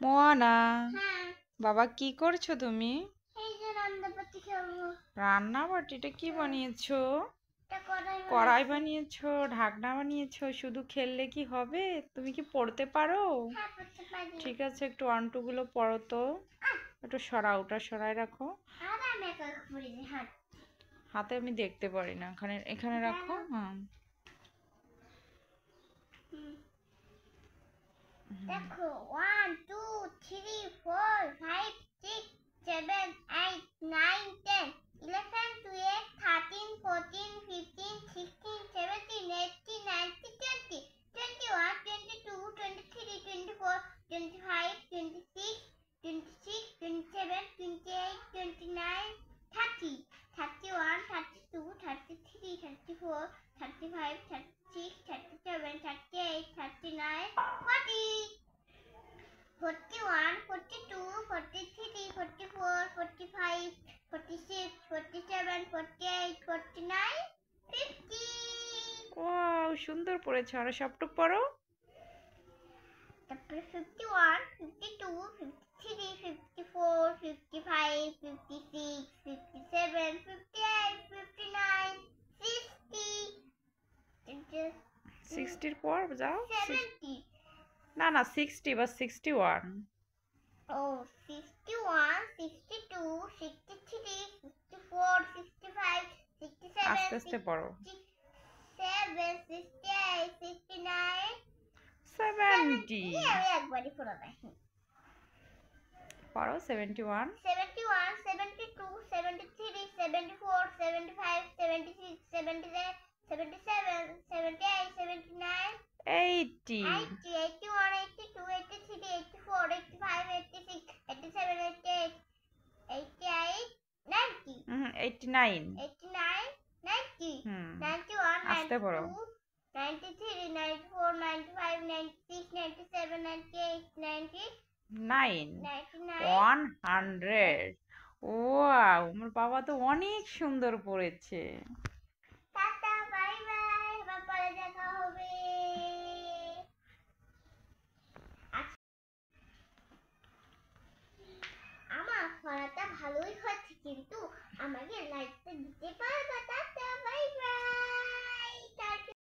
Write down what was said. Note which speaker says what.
Speaker 1: Moana,
Speaker 2: হ্যাঁ,
Speaker 1: বাবা কি করছো তুমি?
Speaker 2: এই যে রান্নাবাটি খাবো।
Speaker 1: রান্না বাটিটা কি বানিয়েছো?
Speaker 2: এটা কড়াই
Speaker 1: কড়াই
Speaker 2: বানাচ্ছি।
Speaker 1: বানিয়েছো, ঢাকনা বানিয়েছো, শুধু খেললে কি হবে? তুমি কি পড়তে পারো?
Speaker 2: হ্যাঁ, করতে পারি।
Speaker 1: ঠিক আছে, একটু ওয়ান টু গুলো পড়ো তো। একটু সরাও, ওটা সরাই রাখো।
Speaker 2: আর আমি একা পড়ি যে হাত।
Speaker 1: হাতে আমি দেখতে পারি না, এখানে এখানে রাখো। হ্যাঁ।
Speaker 2: হুম, দেখো 1 2 3 4 5 6 7 8 9 10 11 12 13 14 15 16 17 18 19 20 21 22 23 24 25 26 26 27 28 29 30 31 32 33 34 35 36 37 38 39 40 41 42 43 44 45 46 47 48 49 50
Speaker 1: ওয়াও, সুন্দর পড়েছো, আরো সবটুক পড়ো।
Speaker 2: তারপরে 51 52 53 54 55 56 57 58 59 60
Speaker 1: 60 পর যাও।
Speaker 2: 70
Speaker 1: না না, 60 বা 61।
Speaker 2: Oh, 61, 62, 63, 64, 65, 67,
Speaker 1: আস্তে আস্তে পড়ো।
Speaker 2: 67, 68, 69,
Speaker 1: 70
Speaker 2: আমি একবারই পড়া দেখি।
Speaker 1: পড়ো। 71
Speaker 2: 71, 72, 73, 74, 75, 76, 77, 77, 78, 79,
Speaker 1: 80
Speaker 2: 80, 81, 82, 83, 84, 85, 86, 87, 88, 88, 90,
Speaker 1: 89
Speaker 2: 89, 90,
Speaker 1: হুম
Speaker 2: 91,
Speaker 1: আস্তে পড়ো।
Speaker 2: 92, 93, 94, 95, 96, 97, 98, 90,
Speaker 1: 9
Speaker 2: 99.
Speaker 1: 100। ওয়াও, আমার বাবা তো অনেক সুন্দর পড়েছে।